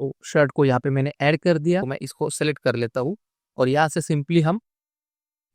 तो शर्ट को यहाँ पे मैंने ऐड कर दिया, तो मैं इसको सेलेक्ट कर लेता हूँ और यहाँ से सिंपली हम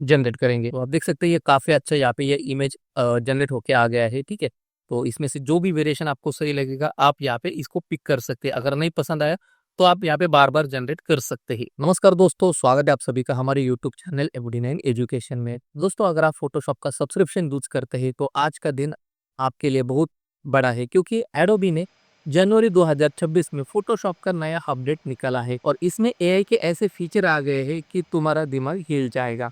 जनरेट करेंगे। तो आप देख सकते हैं ये काफ़ी अच्छा यहाँ पे ये इमेज जनरेट होके आ गया है, ठीक है। तो इसमें से जो भी वेरिएशन आपको सही लगेगा आप यहाँ पे इसको पिक कर सकते हैं। अगर नहीं पसंद आया तो आप यहाँ पे बार बार जनरेट कर सकते हैं। नमस्कार दोस्तों, स्वागत है आप सभी का हमारे यूट्यूब चैनल एवडी9 एजुकेशन में। दोस्तों, अगर आप फोटोशॉप का सब्सक्रिप्शन यूज करते हैं तो आज का दिन आपके लिए बहुत बड़ा है, क्योंकि एडोबी ने जनवरी 2026 में फोटोशॉप का नया अपडेट निकाला है और इसमें एआई के ऐसे फीचर आ गए हैं कि तुम्हारा दिमाग हिल जाएगा।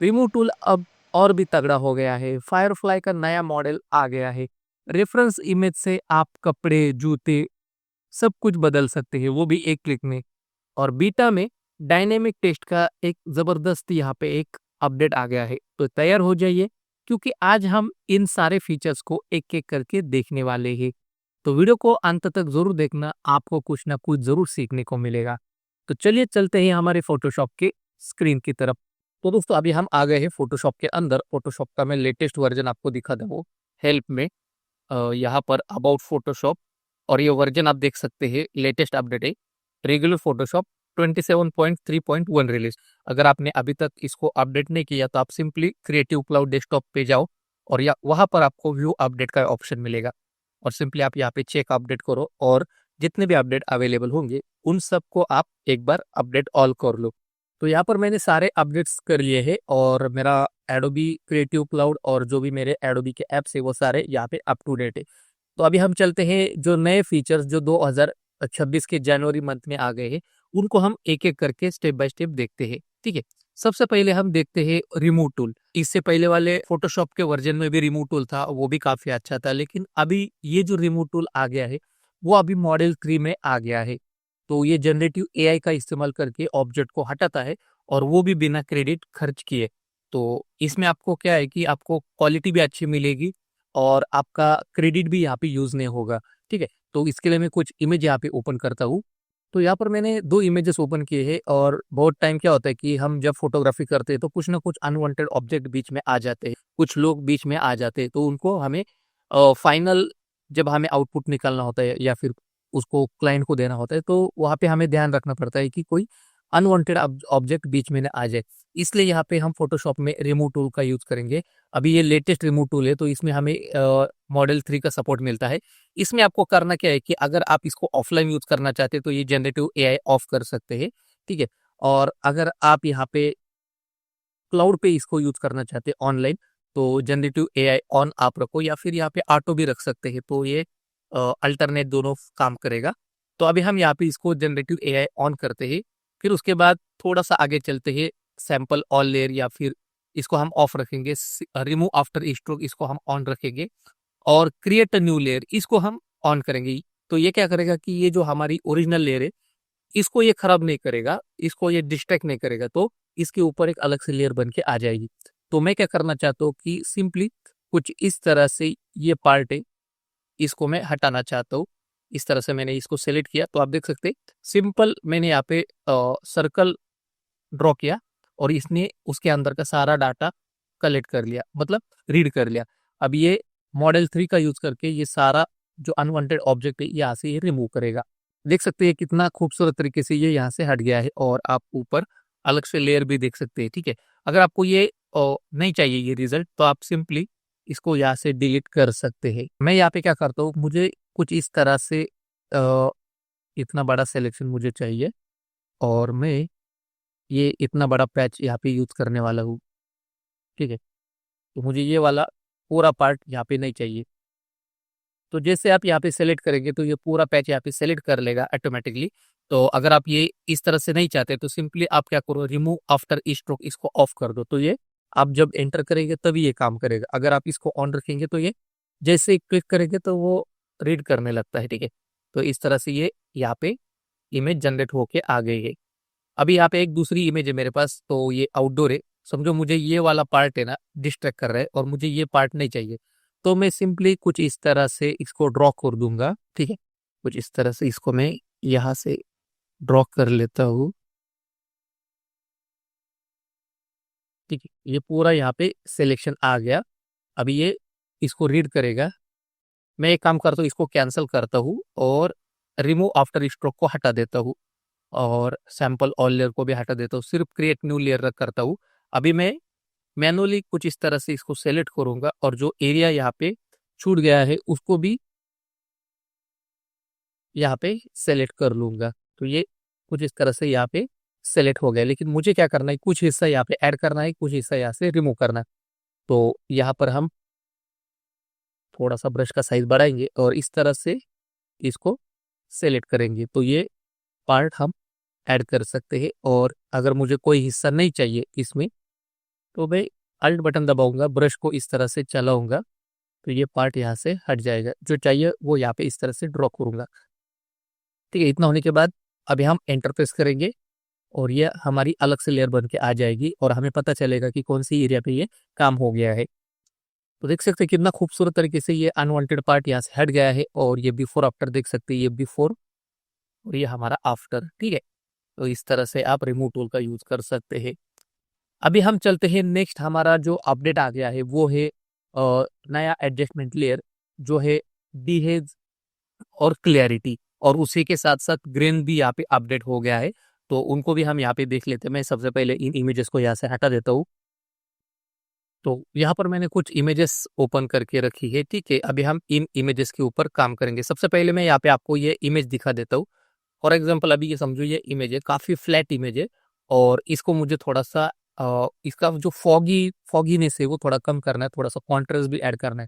रिमूव टूल अब और भी तगड़ा हो गया है। फायरफ्लाई का नया मॉडल आ गया है। रेफरेंस इमेज से आप कपड़े, जूते सब कुछ बदल सकते हैं, वो भी एक क्लिक में। और बीटा में डायनेमिक टेस्ट का एक जबरदस्त यहाँ पे एक अपडेट आ गया है। तो तैयार हो जाइए, क्योंकि आज हम इन सारे फीचर्स को एक एक करके देखने वाले हैं। तो वीडियो को अंत तक जरूर देखना, आपको कुछ ना कुछ जरूर सीखने को मिलेगा। तो चलिए चलते हैं हमारे फोटोशॉप के स्क्रीन की तरफ। तो दोस्तों, अभी हम आ गए हैं फोटोशॉप के अंदर। फोटोशॉप का मैं लेटेस्ट वर्जन आपको दिखा दूँ हेल्प में। यहाँ पर अबाउट फोटोशॉप, और ये वर्जन आप देख सकते हैं लेटेस्ट अपडेट है। Regular Photoshop 27.3.1 release. अगर आपने अभी तक इसको अपडेट नहीं किया तो आप सिंपली क्रिएटिव क्लाउड डेस्कटॉप पे जाओ और या वहाँ पर आपको व्यू अपडेट का ऑप्शन मिलेगा और सिंपली आप यहाँ पे चेक अपडेट करो और जितने भी अपडेट अवेलेबल होंगे उन सबको आप एक बार अपडेट ऑल कर लो। तो यहाँ पर मैंने सारे अपडेट्स कर लिए हैं और मेरा एडोबी क्रिएटिव क्लाउड और जो भी मेरे एडोबी के ऐप्स है वो सारे यहाँ पे अप टू डेट है। तो अभी हम चलते हैं जो नए फीचर्स जो 2026 के जनवरी मंथ में आ गए हैं उनको हम एक एक करके स्टेप बाय स्टेप देखते हैं, ठीक है। सबसे पहले हम देखते हैं रिमूव टूल। इससे पहले वाले फोटोशॉप के वर्जन में भी रिमूव टूल था, वो भी काफी अच्छा था, लेकिन अभी ये जो रिमूव टूल आ गया है वो अभी मॉडल 3 में आ गया है। तो ये जनरेटिव एआई का इस्तेमाल करके ऑब्जेक्ट को हटाता है और वो भी बिना क्रेडिट खर्च किए। तो इसमें आपको क्या है कि आपको क्वालिटी भी अच्छी मिलेगी और आपका क्रेडिट भी यहाँ पे यूज नहीं होगा, ठीक है। तो इसके लिए मैं कुछ इमेज यहाँ पे ओपन करता हूँ। तो यहाँ पर मैंने 2 इमेजेस ओपन किए हैं और बहुत टाइम क्या होता है कि हम जब फोटोग्राफी करते हैं तो कुछ ना कुछ अनवांटेड ऑब्जेक्ट बीच में आ जाते हैं, कुछ लोग बीच में आ जाते हैं, तो उनको हमें फाइनल जब हमें आउटपुट निकालना होता है या फिर उसको क्लाइंट को देना होता है तो वहाँ पे हमें ध्यान रखना पड़ता है कि कोई अनवांटेड ऑब्जेक्ट बीच में ना आ जाए। इसलिए यहाँ पे हम फोटोशॉप में रिमूव टूल का यूज करेंगे। अभी ये लेटेस्ट रिमूव टूल है तो इसमें हमें मॉडल 3 का सपोर्ट मिलता है। इसमें आपको करना क्या है कि अगर आप इसको ऑफलाइन यूज करना चाहते हैं तो ये जनरेटिव एआई ऑफ कर सकते हैं, ठीक है। और अगर आप यहाँ पे क्लाउड पे इसको यूज करना चाहते हैं ऑनलाइन तो जनरेटिव एआई ऑन आप रखो या फिर यहाँ पे ऑटो भी रख सकते हैं, तो ये अल्टरनेट दोनों काम करेगा। तो अभी हम यहाँ पे इसको जनरेटिव एआई ऑन करते हैं, फिर उसके बाद थोड़ा सा आगे चलते हैं। सैंपल ऑल लेयर या फिर इसको हम ऑफ रखेंगे। रिमूव आफ्टर स्ट्रोक इसको हम ऑन रखेंगे और क्रिएट अ न्यू लेयर इसको हम ऑन करेंगे। तो ये क्या करेगा कि ये जो हमारी ओरिजिनल लेयर है इसको ये खराब नहीं करेगा, इसको ये डिस्ट्रैक्ट नहीं करेगा, तो इसके ऊपर एक अलग से लेयर बन के आ जाएगी। तो मैं क्या करना चाहता हूँ कि सिंपली कुछ इस तरह से ये पार्ट है इसको मैं हटाना चाहता हूँ। इस तरह से मैंने इसको सेलेक्ट किया तो आप देख सकते हैं सिंपल मैंने यहाँ पे सर्कल ड्रॉ किया और इसने उसके अंदर का सारा डाटा कलेक्ट कर लिया, मतलब रीड कर लिया। अब ये मॉडल 3 का यूज करके ये सारा जो अनवांटेड ऑब्जेक्ट है यहाँ से ये रिमूव करेगा। देख सकते हैं कितना खूबसूरत तरीके से ये यहाँ से हट गया है और आप ऊपर अलग से लेयर भी देख सकते हैं, ठीक है। अगर आपको ये नहीं चाहिए ये रिजल्ट तो आप सिंपली इसको यहाँ से डिलीट कर सकते हैं। मैं यहाँ पे क्या करता हूँ, मुझे कुछ इस तरह से अ, इतना बड़ा सिलेक्शन मुझे चाहिए और मैं ये इतना बड़ा पैच यहाँ पे यूज करने वाला हूँ, ठीक है। तो मुझे ये वाला पूरा पार्ट यहाँ पे नहीं चाहिए। तो जैसे आप यहाँ पे सेलेक्ट करेंगे तो ये पूरा पैच यहाँ पे सेलेक्ट कर लेगा ऑटोमेटिकली। तो अगर आप ये इस तरह से नहीं चाहते तो सिंपली आप क्या करो, रिमूव आफ्टर स्ट्रोक इसको ऑफ कर दो, तो ये आप जब एंटर करेंगे तभी ये काम करेगा। अगर आप इसको ऑन रखेंगे तो ये जैसे ही क्लिक करेंगे तो वो रीड करने लगता है, ठीक है। तो इस तरह से ये यहाँ पे इमेज जनरेट होके आ गई है। अभी यहाँ पे एक दूसरी इमेज है मेरे पास, तो ये आउटडोर है। समझो मुझे ये वाला पार्ट है ना डिस्ट्रैक्ट कर रहा है और मुझे ये पार्ट नहीं चाहिए, तो मैं सिंपली कुछ इस तरह से इसको ड्रॉ कर दूंगा, ठीक है। कुछ इस तरह से इसको मैं यहाँ से ड्रॉ कर लेता हूँ, ठीक है। ये पूरा यहाँ पे सिलेक्शन आ गया। अभी ये इसको रीड करेगा। मैं एक काम करता हूँ, इसको कैंसिल करता हूँ और रिमूव आफ्टर स्ट्रोक को हटा देता हूँ और सैंपल ऑल लेयर को भी हटा देता हूँ, सिर्फ क्रिएट न्यू लेयर रख करता हूँ। अभी मैं मैनुअली कुछ इस तरह से इसको सेलेक्ट करूंगा और जो एरिया यहाँ पे छूट गया है उसको भी यहाँ पे सेलेक्ट कर लूंगा। तो ये कुछ इस तरह से यहाँ पे सेलेक्ट हो गया, लेकिन मुझे क्या करना है, कुछ हिस्सा यहाँ पे ऐड करना है, कुछ हिस्सा यहाँ से रिमूव करना है। तो यहाँ पर हम थोड़ा सा ब्रश का साइज बढ़ाएंगे और इस तरह से इसको सेलेक्ट करेंगे, तो ये पार्ट हम ऐड कर सकते हैं। और अगर मुझे कोई हिस्सा नहीं चाहिए इसमें, तो मैं अल्ट बटन दबाऊंगा, ब्रश को इस तरह से चलाऊंगा, तो ये पार्ट यहाँ से हट जाएगा। जो चाहिए वो यहाँ पे इस तरह से ड्रॉ करूंगा। ठीक है, इतना होने के बाद अभी हम एंटर प्रेस करेंगे और ये हमारी अलग से लेयर बन के आ जाएगी और हमें पता चलेगा कि कौन सी एरिया पे ये काम हो गया है। तो देख सकते हैं कितना खूबसूरत तरीके से ये अनवांटेड पार्ट यहाँ से हट गया है। और ये बिफोर आफ्टर देख सकते हैं, ये बिफोर और ये हमारा आफ्टर। ठीक है, तो इस तरह से आप रिमूव टूल का यूज कर सकते हैं। अभी हम चलते हैं नेक्स्ट, हमारा जो अपडेट आ गया है वो है नया एडजस्टमेंट लेयर जो है डीहेज और क्लियरिटी, और उसी के साथ साथ ग्रेन भी यहाँ पे अपडेट हो गया है। तो उनको भी हम यहाँ पे देख लेते हैं। मैं सबसे पहले इन इमेजेस को यहाँ से हटा देता हूँ। तो यहाँ पर मैंने कुछ इमेजेस ओपन करके रखी है। ठीक है, अभी हम इन इमेजेस के ऊपर काम करेंगे। सबसे पहले मैं यहाँ पे आपको ये इमेज दिखा देता हूँ। फॉर एग्जाम्पल अभी ये समझो ये इमेज है, काफी फ्लैट इमेज है और इसको मुझे थोड़ा सा इसका जो फॉगीनेस है वो थोड़ा कम करना है, थोड़ा सा कॉन्ट्रास्ट भी ऐड करना है।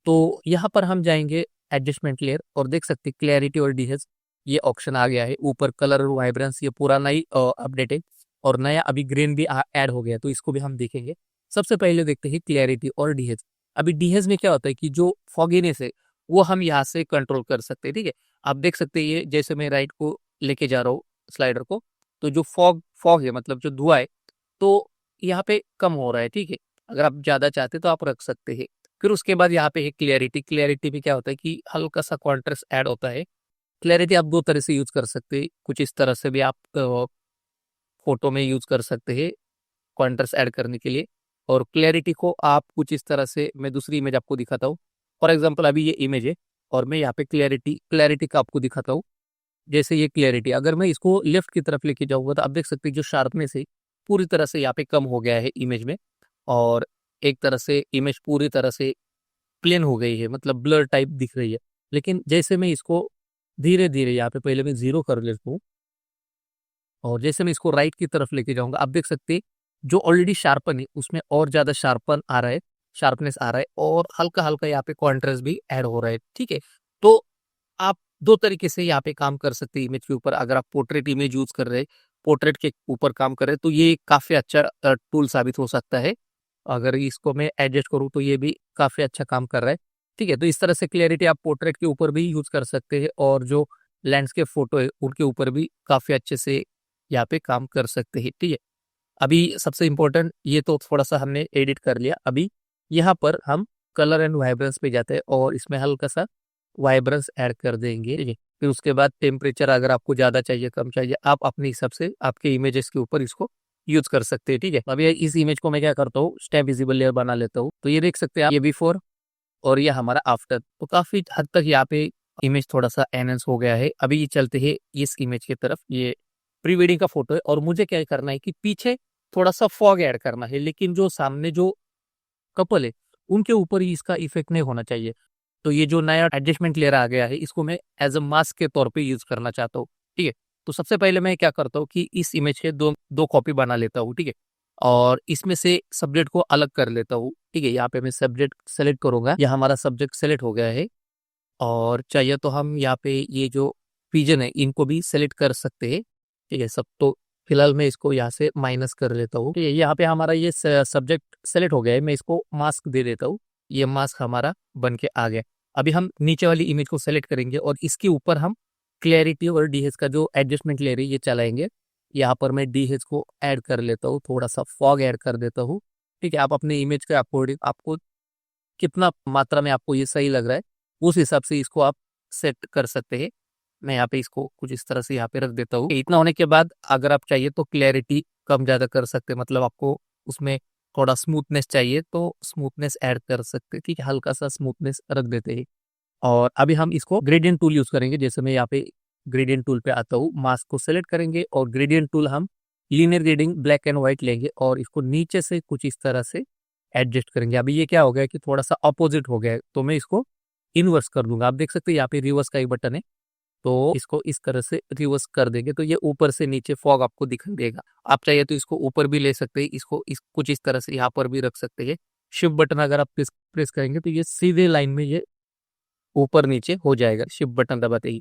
तो यहाँ पर हम जाएंगे एडजस्टमेंट लेयर और देख सकते हैं क्लैरिटी और डीहेज ये ऑप्शन आ गया है। ऊपर कलर और वाइब्रेंस ये पुराना ही अपडेट है और नया अभी ग्रीन भी ऐड हो गया है, तो इसको भी हम देखेंगे। सबसे पहले देखते हैं क्लैरिटी और डीहेज। अभी डीहेज में क्या होता है कि जो फॉगीनेस है वो हम यहाँ से कंट्रोल कर सकते हैं। ठीक है, आप देख सकते हैं ये जैसे मैं राइट को लेके जा रहा हूँ स्लाइडर को, तो जो फॉग फॉग है मतलब जो धुआं है तो यहाँ पे कम हो रहा है। ठीक है, अगर आप ज्यादा चाहते तो आप रख सकते हैं। फिर उसके बाद यहाँ पे है क्लियरिटी। क्लियरिटी में क्या होता है कि हल्का सा कॉन्ट्रास्ट ऐड होता है। क्लियरिटी आप दो तरह से यूज कर सकते हैं, कुछ इस तरह से भी आप फोटो में यूज कर सकते हैं कॉन्ट्रास्ट ऐड करने के लिए, और क्लियरिटी को आप कुछ इस तरह से, मैं दूसरी इमेज आपको दिखाता हूँ। फॉर एग्जाम्पल अभी ये इमेज है और मैं यहाँ पे क्लियरिटी का आपको दिखाता हूँ। जैसे ये क्लियरिटी अगर मैं इसको लेफ्ट की तरफ लेके जाऊंगा तो आप देख सकते हैं जो शार्पनेस है पूरी तरह से यहाँ पे कम हो गया है इमेज में, और एक तरह से इमेज पूरी तरह से प्लेन हो गई है, मतलब ब्लर टाइप दिख रही है। लेकिन जैसे मैं इसको धीरे धीरे यहाँ पे पहले मैं 0 कर लेता हूँ और जैसे मैं इसको राइट की तरफ लेके जाऊंगा, आप देख सकते हैं जो ऑलरेडी शार्पन है उसमें और ज्यादा शार्पन आ रहा है, शार्पनेस आ रहा है और हल्का हल्का यहाँ पे कॉन्ट्रास्ट भी ऐड हो रहा है। ठीक है, तो आप दो तरीके से यहाँ पे काम कर सकते हैं इमेज के ऊपर। अगर आप पोर्ट्रेट इमेज यूज कर रहे हैं, पोर्ट्रेट के ऊपर काम कर रहे हैं, तो ये काफी अच्छा टूल साबित हो सकता है। अगर इसको मैं एडजस्ट करूँ तो ये भी काफी अच्छा काम कर रहा है। ठीक है, तो इस तरह से क्लियरिटी आप पोर्ट्रेट के ऊपर भी यूज कर सकते हैं और जो लैंडस्केप फोटो है उनके ऊपर भी काफी अच्छे से यहाँ पे काम कर सकते हैं। ठीक है, अभी सबसे इम्पोर्टेंट ये तो थोड़ा सा हमने एडिट कर लिया। अभी यहाँ पर हम कलर एंड वाइब्रेंस पे जाते हैं और इसमें हल्का सा वाइब्रेंस ऐड कर देंगे। ठीक है, फिर उसके बाद टेम्परेचर अगर आपको ज़्यादा चाहिए कम चाहिए आप अपने हिसाब से आपके इमेजेस के ऊपर इसको यूज कर सकते हैं। ठीक है, अभी इस इमेज को मैं क्या करता हूँ, स्टेप विजिबल लेयर बना लेता हूँ। तो ये देख सकते हैं आप, ये बिफोर और ये हमारा आफ्टर। तो काफी हद तक यहाँ पे इमेज थोड़ा सा एनहेंस हो गया है। अभी ये चलते हैं इस इमेज की तरफ। ये प्री वेडिंग का फोटो है और मुझे क्या करना है कि पीछे थोड़ा सा फॉग ऐड करना है, लेकिन जो सामने जो कपल है उनके ऊपर ही इसका इफेक्ट नहीं होना चाहिए। तो ये जो नया एडजस्टमेंट लेयर आ गया है इसको मैं एज अ मास्क के तौर पे यूज करना चाहता हूँ। ठीक है, तो सबसे पहले मैं क्या करता हूँ कि इस इमेज के दो दो कॉपी बना लेता हूँ। ठीक है, और इसमें से सब्जेक्ट को अलग कर लेता हूँ। ठीक है, यहाँ पे मैं सब्जेक्ट सेलेक्ट करूंगा, यह हमारा सब्जेक्ट सेलेक्ट हो गया है। और चाहिए तो हम यहाँ पे ये जो पिजन है इनको भी सेलेक्ट कर सकते हैं। ठीक है, सब तो फिलहाल मैं इसको यहाँ से माइनस कर लेता हूँ। ठीक है, यहाँ पे हमारा ये सब्जेक्ट सेलेक्ट हो गया है, मैं इसको मास्क दे देता हूँ। ये मास्क हमारा बन के आ गया। अभी हम नीचे वाली इमेज को सेलेक्ट करेंगे और इसके ऊपर हम क्लैरिटी और डीएच का जो एडजस्टमेंट ले रही है ये चलाएंगे। यहाँ पर मैं डीएच को ऐड कर लेता हूँ, थोड़ा सा फॉग ऐड कर देता हूँ। ठीक है, आप अपने इमेज के अकॉर्डिंग आपको कितना मात्रा में आपको ये सही लग रहा है उस हिसाब से इसको आप सेट कर सकते हैं। मैं यहाँ पे इसको कुछ इस तरह से यहाँ पे रख देता हूँ। इतना होने के बाद अगर आप चाहिए तो क्लैरिटी कम ज्यादा कर सकते हैं, मतलब आपको उसमें थोड़ा स्मूथनेस चाहिए तो स्मूथनेस ऐड कर सकते हैं। ठीक है, हल्का सा स्मूथनेस रख देते हैं। और अभी हम इसको ग्रेडियंट टूल यूज करेंगे। जैसे मैं यहाँ पे ग्रेडियंट टूल पे आता हूँ, मास्क को सेलेक्ट करेंगे और ग्रेडियंट टूल हम linear grading black and white लेंगे और इसको नीचे से कुछ इस तरह से एडजस्ट करेंगे। अभी ये क्या हो गया कि थोड़ा सा अपोजिट हो गया है, तो मैं इसको इनवर्स कर दूंगा। आप देख सकते हैं यहाँ पे रिवर्स का एक बटन है, तो इसको इस तरह से रिवर्स कर देंगे तो ये ऊपर से नीचे फॉग आपको दिखाई देगा। आप चाहिए तो इसको ऊपर भी ले सकते हैं, इसको कुछ इस तरह से यहाँ पर भी रख सकते हैं। शिफ्ट बटन अगर आप प्रेस करेंगे तो ये सीधे लाइन में ये ऊपर नीचे हो जाएगा शिफ्ट बटन दबाते ही।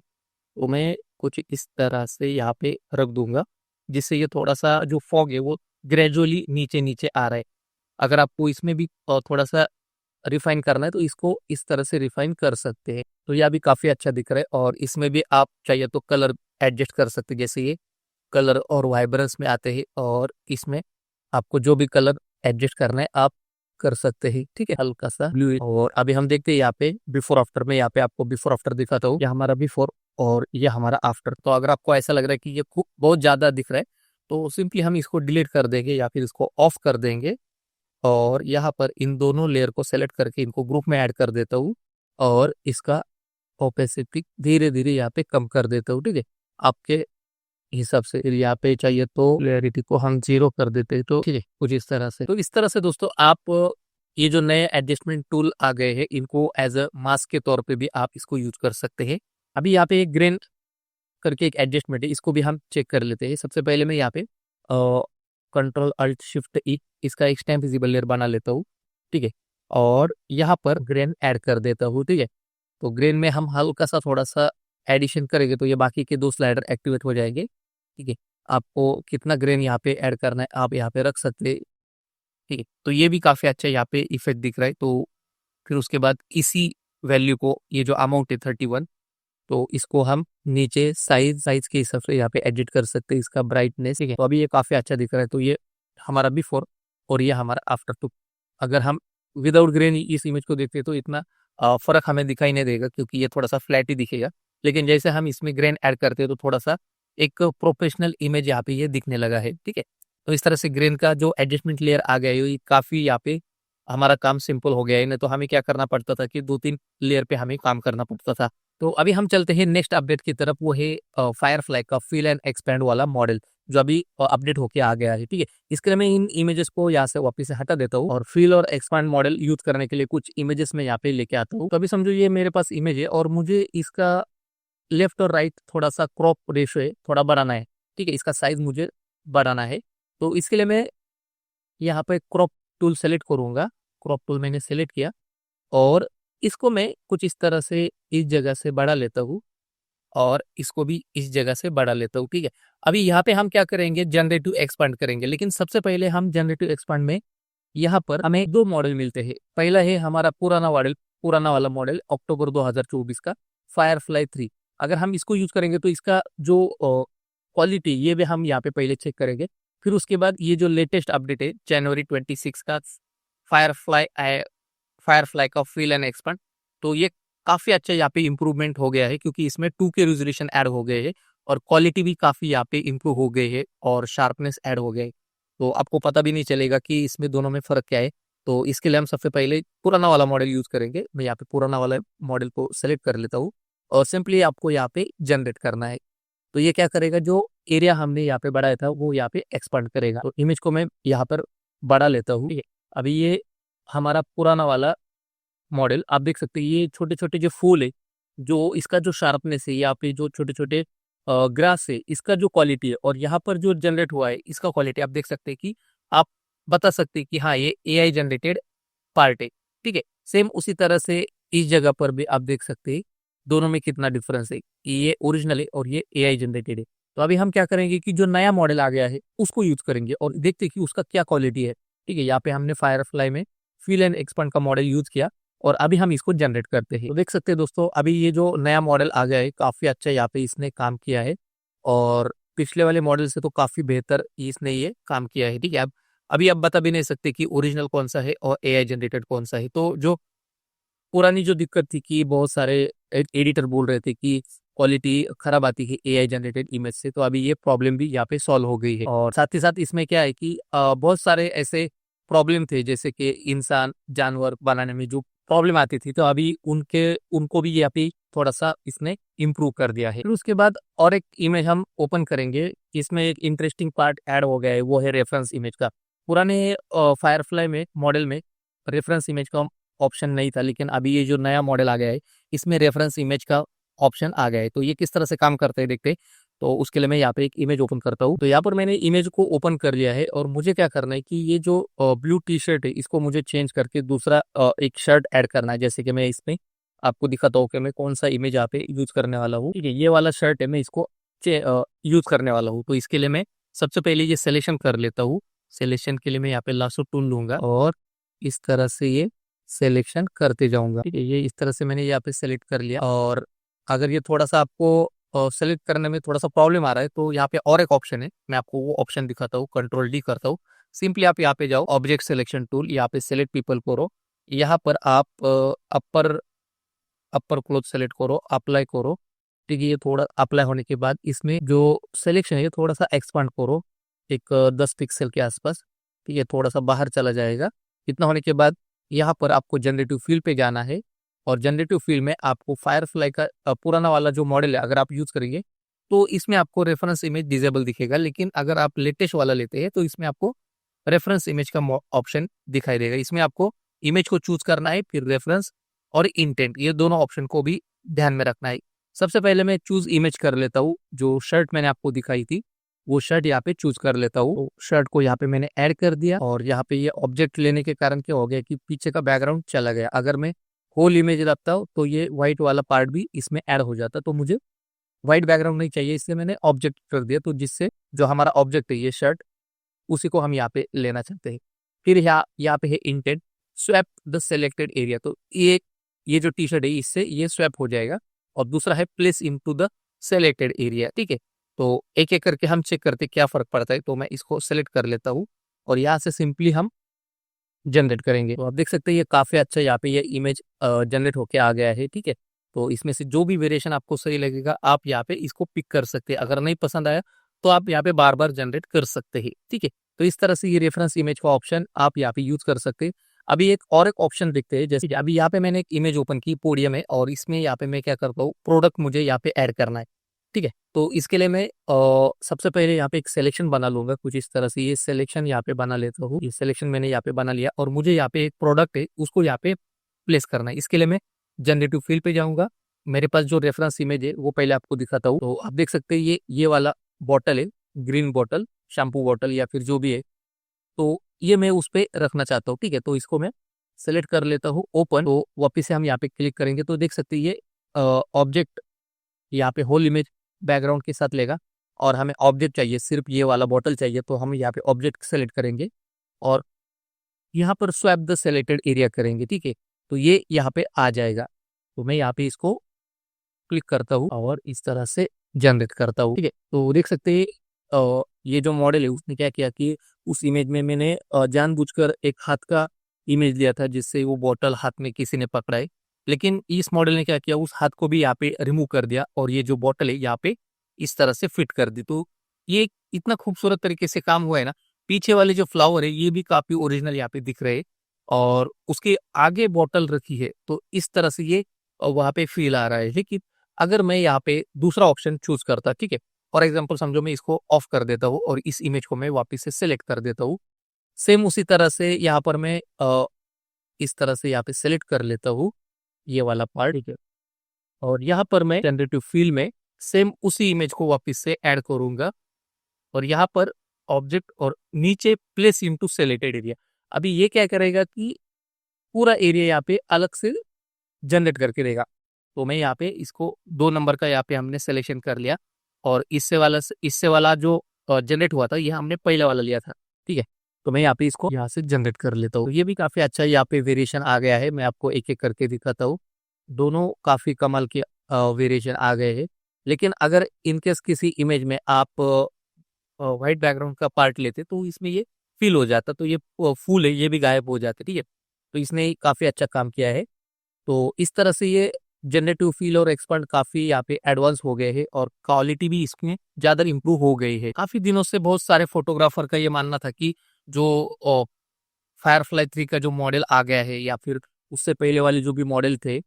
तो मैं कुछ इस तरह से यहाँ पे रख दूंगा, जिससे ये थोड़ा सा जो फॉग है वो ग्रेजुअली नीचे नीचे आ रहा है। अगर आपको इसमें भी थोड़ा सा रिफाइन करना है तो इसको इस तरह से रिफाइन कर सकते हैं। तो यह भी काफ़ी अच्छा दिख रहा है और इसमें भी आप चाहिए तो कलर एडजस्ट कर सकते हैं, जैसे ये कलर और वाइब्रेंस में आते हैं और इसमें आपको जो भी कलर एडजस्ट करना है आप कर सकते हैं। ठीक है, हल्का सा ब्लू। और अभी हम देखते हैं यहाँ पे बिफोर आफ्टर में, यहाँ पे आपको बिफोर आफ्टर दिखाता हूँ। ये हमारा बिफोर और ये हमारा आफ्टर। तो अगर आपको ऐसा लग रहा है कि ये बहुत ज्यादा दिख रहा है तो सिंपली हम इसको डिलीट कर देंगे या फिर इसको ऑफ कर देंगे और यहाँ पर इन दोनों लेयर को सेलेक्ट करके इनको ग्रुप में ऐड कर देता हूँ और इसका ओपेसिटी धीरे धीरे यहाँ पे कम कर देता हूँ। ठीक है, आपके हिसाब से। फिर यहाँ पे चाहिए तो क्लैरिटी को हम 0 कर देते हैं, तो ठीक है कुछ इस तरह से। तो इस तरह से दोस्तों आप ये जो नए एडजस्टमेंट टूल आ गए हैं इनको एज अ मास्क के तौर पे भी आप इसको यूज कर सकते हैं। अभी यहाँ पे एक ग्रेन करके एक एडजस्टमेंट है, इसको भी हम चेक कर लेते हैं। सबसे पहले मैं यहाँ पे कंट्रोल अल्ट शिफ्ट ई इसका एक स्टैम्प विजिबल लेयर बना लेता हूँ। ठीक है, और यहाँ पर ग्रेन ऐड कर देता हूँ। ठीक है, तो ग्रेन में हम हल्का सा थोड़ा सा एडिशन करेंगे तो ये बाकी के 2 स्लाइडर एक्टिवेट हो जाएंगे। ठीक है, आपको कितना ग्रेन यहाँ पे ऐड करना है आप यहाँ पे रख सकते हैं। ठीक है, तो ये भी काफ़ी अच्छा यहाँ पे इफेक्ट दिख रहा है। तो फिर उसके बाद इसी वैल्यू को, ये जो अमाउंट है 31, तो इसको हम नीचे साइज के हिसाब से यहाँ पे एडिट कर सकते हैं, इसका ब्राइटनेस। ठीक है, तो अभी ये काफ़ी अच्छा दिख रहा है। तो ये हमारा बिफोर और ये हमारा आफ्टर। तो अगर हम विदाउट ग्रेन इस इमेज को देखते हैं तो इतना फर्क हमें दिखाई नहीं देगा क्योंकि ये थोड़ा सा फ्लैट ही दिखेगा। लेकिन जैसे हम इसमें ग्रेन ऐड करते हैं तो थोड़ा सा एक प्रोफेशनल इमेज यहाँ पे ये दिखने लगा है। ठीक है, तो इस तरह से ग्रेन का जो एडजस्टमेंट लेयर आ गया है ये काफ़ी यहाँ पे हमारा काम सिंपल हो गया है। नहीं तो हमें क्या करना पड़ता था कि 2-3 लेयर पे हमें काम करना पड़ता था। तो अभी हम चलते हैं नेक्स्ट अपडेट की तरफ, वो है फायरफ्लाई का फिल एंड एक्सपैंड वाला मॉडल जो अभी अपडेट होके आ गया है। ठीक है, इसके लिए मैं इन इमेजेस को यहाँ से वापस से हटा देता हूँ और फिल और एक्सपैंड मॉडल यूज करने के लिए कुछ इमेजेस में यहाँ पे लेके आता हूँ। तो अभी समझो ये मेरे पास इमेज है और मुझे इसका लेफ्ट और राइट थोड़ा सा क्रॉप रेशो है, थोड़ा बढ़ाना है। ठीक है, इसका साइज मुझे बढ़ाना है। तो इसके लिए मैं यहाँ पे क्रॉप टूल सेलेक्ट करूंगा। क्रॉप टूल मैंने सेलेक्ट किया और इसको मैं कुछ इस तरह से इस जगह से बढ़ा लेता हूँ और इसको भी इस जगह से बढ़ा लेता हूँ। ठीक है, अभी यहाँ पे हम क्या करेंगे, जनरेटिव एक्सपांड करेंगे। लेकिन सबसे पहले हम जनरेटिव एक्सपांड में यहाँ पर हमें 2 मॉडल मिलते हैं। पहला है हमारा पुराना वाला मॉडल अक्टूबर 2024 का फायरफ्लाई 3। अगर हम इसको यूज करेंगे तो इसका जो क्वालिटी ये भी हम यहाँ पे पहले चेक करेंगे। फिर उसके बाद ये जो लेटेस्ट अपडेट है जनवरी 26 का फायरफ्लाई फायरफ्लाई का फिल एंड एक्सपांड, तो ये काफ़ी अच्छा यहाँ पे इम्प्रूवमेंट हो गया है क्योंकि इसमें 2K रेजोल्यूशन ऐड हो गए हैं और क्वालिटी भी काफ़ी यहाँ पे इम्प्रूव हो गई है और शार्पनेस ऐड हो गया है। तो आपको पता भी नहीं चलेगा कि इसमें दोनों में फ़र्क क्या है। तो इसके लिए हम सबसे पहले पुराना वाला मॉडल यूज़ करेंगे। मैं यहाँ पे पुराना वाला मॉडल को सेलेक्ट कर लेता हूँ और सिंपली आपको यहाँ पे जनरेट करना है। तो ये क्या करेगा, जो एरिया हमने यहाँ पे बढ़ाया था वो यहाँ पे एक्सपांड करेगा। तो इमेज को मैं यहाँ पर बढ़ा लेता हूँ। ठीक है, अभी ये हमारा पुराना वाला मॉडल आप देख सकते हैं, ये छोटे छोटे जो फूल है, जो इसका जो शार्पनेस है, यहाँ पे जो छोटे छोटे ग्रास है, इसका जो क्वालिटी है और यहाँ पर जो जनरेट हुआ है इसका क्वालिटी आप देख सकते हैं कि आप बता सकते हैं कि हाँ ये AI जनरेटेड पार्ट है। ठीक है, सेम उसी तरह से इस जगह पर भी आप देख सकते हैं दोनों में कितना डिफरेंस है कि ये ओरिजिनल है और ये AI जनरेटेड है। तो अभी हम क्या करेंगे कि जो नया मॉडल आ गया है उसको यूज करेंगे और देखते हैं कि उसका क्या क्वालिटी है। ठीक है, यहाँ पे हमने फायरफ्लाई में फिल एंड एक्सपांड का मॉडल यूज किया और अभी हम इसको जनरेट करते हैं। तो देख सकते हैं दोस्तों, अभी ये जो नया मॉडल आ गया है काफ़ी अच्छा यहाँ पे इसने काम किया है और पिछले वाले मॉडल से तो काफ़ी बेहतर इसने ये काम किया है। ठीक है, अब अभी आप बता भी नहीं सकते कि ओरिजिनल कौन सा है और AI जनरेटेड कौन सा है। तो जो पुरानी जो दिक्कत थी कि बहुत सारे एडिटर बोल रहे थे कि क्वालिटी खराब आती है AI जनरेटेड इमेज से, तो अभी ये प्रॉब्लम भी यहाँ पे सॉल्व हो गई है। और साथ ही साथ इसमें क्या है कि बहुत सारे ऐसे प्रॉब्लम थे जैसे कि इंसान जानवर बनाने में जो प्रॉब्लम आती थी, तो अभी उनको भी यहाँ पे थोड़ा सा इसने इम्प्रूव कर दिया है। फिर उसके बाद और एक इमेज हम ओपन करेंगे, इसमें एक इंटरेस्टिंग पार्ट ऐड हो गया है, वो है रेफरेंस इमेज का। पुराने फायरफ्लाई में मॉडल में रेफरेंस इमेज का ऑप्शन नहीं था, लेकिन अभी ये जो नया मॉडल आ गया है इसमें रेफरेंस इमेज का ऑप्शन आ गया है। तो ये किस तरह से काम करते हैं देखते हैं। तो उसके लिए मैं यहाँ पे एक इमेज ओपन करता हूँ। तो यहाँ पर मैंने इमेज को ओपन कर लिया है और मुझे क्या करना है कि ये जो ब्लू टी शर्ट है इसको मुझे चेंज करके दूसरा एक शर्ट ऐड करना है। जैसे कि मैं इसमें आपको दिखाता हूँ कि मैं कौन सा इमेज यहाँ पे यूज करने वाला हूँ। ठीक है, ये वाला शर्ट है, मैं इसको यूज करने वाला हूँ। तो इसके लिए मैं सबसे पहले ये सिलेक्शन कर लेता हूँ। सिलेक्शन के लिए मैं यहाँ पे लासो टूल लूंगा और इस तरह से ये सिलेक्शन करते जाऊंगा। ठीक है, ये इस तरह से मैंने यहाँ पे सेलेक्ट कर लिया। और अगर ये थोड़ा सा आपको सेलेक्ट करने में थोड़ा सा प्रॉब्लम आ रहा है तो यहाँ पे और एक ऑप्शन है, मैं आपको वो ऑप्शन दिखाता हूँ। कंट्रोल डी करता हूँ, सिंपली आप यहाँ पे जाओ, ऑब्जेक्ट सिलेक्शन टूल, यहाँ पे सेलेक्ट पीपल करो। यहाँ पर आप अपर अपर क्लोज सेलेक्ट करो, अप्लाई करो। ठीक है, ये थोड़ा अप्लाई होने के बाद इसमें जो सिलेक्शन है ये थोड़ा सा एक्सपांड करो, एक 10 पिक्सल के आसपास। ठीक है, थोड़ा सा बाहर चला जाएगा। इतना होने के बाद यहाँ पर आपको जनरेटिव फील पे जाना है और जनरेटिव फील में आपको फायरफ्लाई का पुराना वाला जो मॉडल है अगर आप यूज करेंगे तो इसमें आपको रेफरेंस इमेज डिजेबल दिखेगा। लेकिन अगर आप लेटेस्ट वाला लेते हैं तो इसमें आपको रेफरेंस इमेज का ऑप्शन दिखाई देगा। इसमें आपको इमेज को चूज करना है, फिर रेफरेंस और इंटेंट, ये दोनों ऑप्शन को भी ध्यान में रखना है। सबसे पहले मैं चूज इमेज कर लेता हूँ। जो शर्ट मैंने आपको दिखाई थी वो शर्ट यहाँ पे चूज कर लेता हूँ। तो शर्ट को यहाँ पे मैंने ऐड कर दिया और यहाँ पे ये ऑब्जेक्ट लेने के कारण क्या हो गया कि पीछे का बैकग्राउंड चला गया। अगर मैं होल इमेज रखता हूँ तो ये व्हाइट वाला पार्ट भी इसमें ऐड हो जाता, तो मुझे व्हाइट बैकग्राउंड नहीं चाहिए, इसलिए मैंने ऑब्जेक्ट कर दिया। तो जिससे जो हमारा ऑब्जेक्ट है ये शर्ट, उसी को हम यहाँ पे लेना चाहते हैं। फिर यहाँ पे है intent, swap the selected area. तो ये जो टी शर्ट है इससे ये स्वैप हो जाएगा। और दूसरा है place into the selected area. ठीक है, तो एक एक करके हम चेक करते क्या फर्क पड़ता है। तो मैं इसको सेलेक्ट कर लेता हूँ और यहाँ से सिंपली हम जनरेट करेंगे। तो आप देख सकते हैं ये काफी अच्छा यहाँ पे ये इमेज जनरेट होके आ गया है। ठीक है, तो इसमें से जो भी वेरिएशन आपको सही लगेगा आप यहाँ पे इसको पिक कर सकते हैं। अगर नहीं पसंद आया तो आप यहाँ पे बार बार जनरेट कर सकते हैं। ठीक है, तो इस तरह से ये रेफरेंस इमेज का ऑप्शन आप यहाँ पे यूज कर सकते हैं। अभी एक ऑप्शन देखते हैं। जैसे कि अभी यहाँ पे मैंने एक इमेज ओपन की पोडियम है और इसमें यहाँ पे मैं क्या करता हूँ, प्रोडक्ट मुझे यहाँ पे ऐड करना है। ठीक है, तो इसके लिए मैं सबसे पहले यहाँ पे एक सिलेक्शन बना लूंगा कुछ इस तरह से। ये सिलेक्शन यहाँ पे बना लेता हूँ। ये सिलेक्शन मैंने यहाँ पे बना लिया और मुझे यहाँ पे एक प्रोडक्ट है उसको यहाँ पे प्लेस करना है। इसके लिए मैं जनरेटिव फील्ड पे जाऊंगा। मेरे पास जो रेफरेंस इमेज है वो पहले आपको दिखाता हूँ। तो आप देख सकते हैं ये वाला बॉटल है, ग्रीन बॉटल, शैम्पू बॉटल या फिर जो भी है, तो ये मैं उस पे रखना चाहता हूँ। ठीक है, तो इसको मैं सेलेक्ट कर लेता हूँ, ओपन। तो वापिस से हम यहाँ पे क्लिक करेंगे तो देख सकते हैं ये ऑब्जेक्ट यहाँ पे होल इमेज बैकग्राउंड के साथ लेगा। और हमें ऑब्जेक्ट चाहिए, सिर्फ ये वाला बॉटल चाहिए, तो हम यहाँ पे ऑब्जेक्ट सेलेक्ट करेंगे और यहाँ पर स्वैप द सेलेक्टेड एरिया करेंगे। ठीक है, तो ये यहाँ पे आ जाएगा। तो मैं यहाँ पे इसको क्लिक करता हूँ और इस तरह से जनरेट करता हूँ। ठीक है, तो देख सकते हैं ये जो मॉडल है उसने क्या किया कि उस इमेज में मैंने जानबूझकर एक हाथ का इमेज लिया था जिससे वो बॉटल हाथ में किसी ने पकड़ा है। लेकिन इस मॉडल ने क्या किया, उस हाथ को भी यहाँ पे रिमूव कर दिया और ये जो बॉटल है यहाँ पे इस तरह से फिट कर दी। तो ये इतना खूबसूरत तरीके से काम हुआ है ना। पीछे वाले जो फ्लावर है ये भी काफी ओरिजिनल यहाँ पे दिख रहे हैं और उसके आगे बॉटल रखी है, तो इस तरह से ये वहां पे फील आ रहा है। लेकिन अगर मैं यहाँ पे दूसरा ऑप्शन चूज करता, ठीक है, फॉर एग्जाम्पल समझो मैं इसको ऑफ कर देता हूँ और इस इमेज को मैं वापस से सिलेक्ट कर देता हूँ। सेम उसी तरह से यहाँ पर मैं इस तरह से यहाँ पे सिलेक्ट कर लेता हूँ ये वाला पार्ट। ठीक है, और यहाँ पर मैं जनरेटिव फील्ड में सेम उसी इमेज को वापस से ऐड करूंगा और यहाँ पर ऑब्जेक्ट और नीचे प्लेस इनटू सिलेक्टेड एरिया। अभी ये क्या करेगा कि पूरा एरिया यहाँ पे अलग से जनरेट करके देगा। तो मैं यहाँ पे इसको 2 नंबर का यहाँ पे हमने सिलेक्शन कर लिया और इससे वाला जो जनरेट हुआ था ये हमने पहला वाला लिया था। ठीक है, तो मैं यहाँ पे इसको यहाँ से जनरेट कर लेता हूँ। तो ये भी काफी अच्छा यहाँ पे वेरिएशन आ गया है। मैं आपको एक एक करके दिखाता हूँ। दोनों काफी कमाल के वेरिएशन आ गए हैं। लेकिन अगर इनकेस किसी इमेज में आप व्हाइट बैकग्राउंड का पार्ट लेते तो इसमें ये फिल हो जाता, तो ये फूल है ये भी गायब हो जाते। ठीक है, तो इसने काफी अच्छा काम किया है। तो इस तरह से ये जनरेटिव फील और एक्सपर्ट काफी यहाँ पे एडवांस हो गए हैं और क्वालिटी भी इसमें ज्यादा इंप्रूव हो गई है। काफी दिनों से बहुत सारे फोटोग्राफर का ये मानना था कि जो फायरफ्लाई 3 का जो मॉडल आ गया है या फिर उससे पहले वाले जो भी मॉडल थे,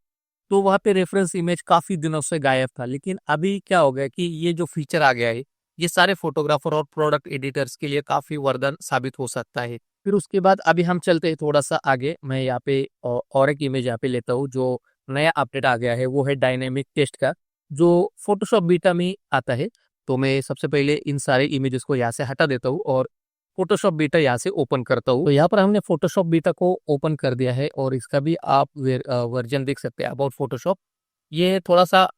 तो वहाँ पे रेफरेंस इमेज काफ़ी दिनों से गायब था। लेकिन अभी क्या हो गया कि ये जो फीचर आ गया है, ये सारे फोटोग्राफर और प्रोडक्ट एडिटर्स के लिए काफ़ी वरदान साबित हो सकता है। फिर उसके बाद अभी हम चलते हैं थोड़ा-सा आगे, मैं यहाँ पे और एक इमेज यहाँ पे लेता हूँ, जो नया अपडेट आ गया है, वो है डायनामिक टेक्स्ट का, जो फ़ोटोशॉप बीटा में आता है। तो मैं सबसे पहले इन सारे इमेजेस को यहाँ से हटा देता हूँ और फ़ोटोशॉप बीटा यहाँ से ओपन करता हूँ। तो यहाँ पर हमने फ़ोटोशॉप बीटा को ओपन कर दिया है और इसका भी आप वर्ज़न देख सकते हैं, अबाउट फ़ोटोशॉप। ये थोड़ा-सा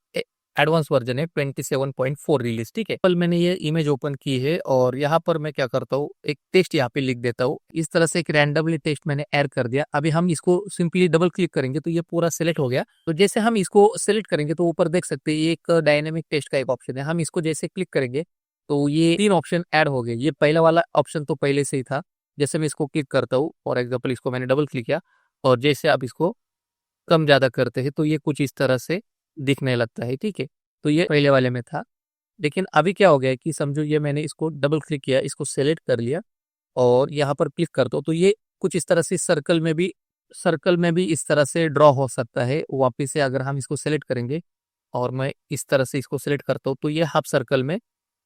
एडवांस वर्ज़न है, 27.4 रिलीज़, ठीक है। कल मैंने ये इमेज ओपन की है और यहाँ पर मैं क्या करता हूँ, एक टेक्स्ट यहाँ पे लिख देता हूँ। इस तरह से एक रैंडमली टेक्स्ट मैंने ऐड कर दिया। अभी हम इसको सिंपली डबल क्लिक करेंगे तो ये पूरा सेलेक्ट हो गया। तो जैसे हम इसको सेलेक्ट करेंगे तो ऊपर देख सकते हैं, ये एक डायनामिक टेक्स्ट का एक ऑप्शन है। हम इसको जैसे क्लिक करेंगे तो ये 3 ऑप्शन ऐड हो गए। ये पहला वाला ऑप्शन तो पहले से ही था। जैसे मैं इसको क्लिक करता हूँ, फॉर एग्ज़ाम्पल इसको मैंने डबल क्लिक किया और जैसे आप इसको कम-ज़्यादा करते हैं, तो ये कुछ इस तरह से दिखने लगता है, ठीक है? तो ये पहले वाले में था। लेकिन अभी क्या हो गया है कि समझो ये मैंने इसको डबल क्लिक किया, इसको सेलेक्ट कर लिया और यहाँ पर क्लिक करता हूँ, तो ये कुछ इस तरह से सर्कल में भी इस तरह से ड्रॉ हो सकता है। वापिस से अगर हम इसको सेलेक्ट करेंगे और मैं इस तरह से इसको सेलेक्ट करता हूँ, तो ये हाफ सर्कल में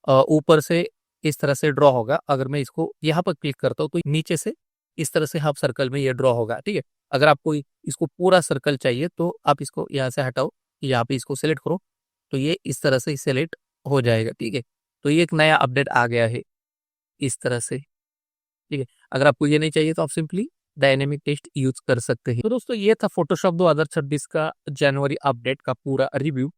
ऊपर से इस तरह से ड्रॉ होगा। अगर मैं इसको यहाँ पर क्लिक करता हूँ, तो नीचे से इस तरह से हाफ सर्कल में ये ड्रॉ होगा, ठीक है? अगर आपको इसको पूरा सर्कल चाहिए, तो आप इसको यहाँ से हटाओ, यहाँ पे इसको सेलेक्ट करो, तो ये इस तरह से सेलेक्ट हो जाएगा, ठीक है? तो ये एक नया अपडेट आ गया है, इस तरह से, ठीक है? अगर आपको ये नहीं चाहिए तो आप सिंपली डायनेमिक टेक्स्ट यूज़ कर सकते हैं। तो दोस्तों ये था फ़ोटोशॉप 2026 का जनवरी अपडेट का पूरा रिव्यू।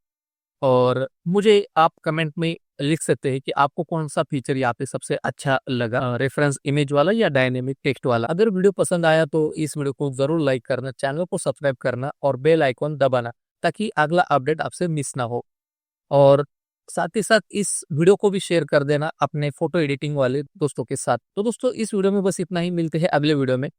और मुझे आप कमेंट में लिख सकते हैं कि आपको कौन-सा फीचर यहाँ पे सबसे अच्छा लगा, रेफरेंस इमेज वाला या डायनेमिक टेक्स्ट वाला। अगर वीडियो पसंद आया तो इस वीडियो को ज़रूर लाइक करना, चैनल को सब्सक्राइब करना और बेल आइकॉन दबाना, ताकि अगला अपडेट आपसे मिस ना हो। और साथ ही साथ इस वीडियो को भी शेयर कर देना अपने फ़ोटो एडिटिंग वाले दोस्तों के साथ। तो दोस्तों इस वीडियो में बस इतना ही, मिलते हैं अगले वीडियो में।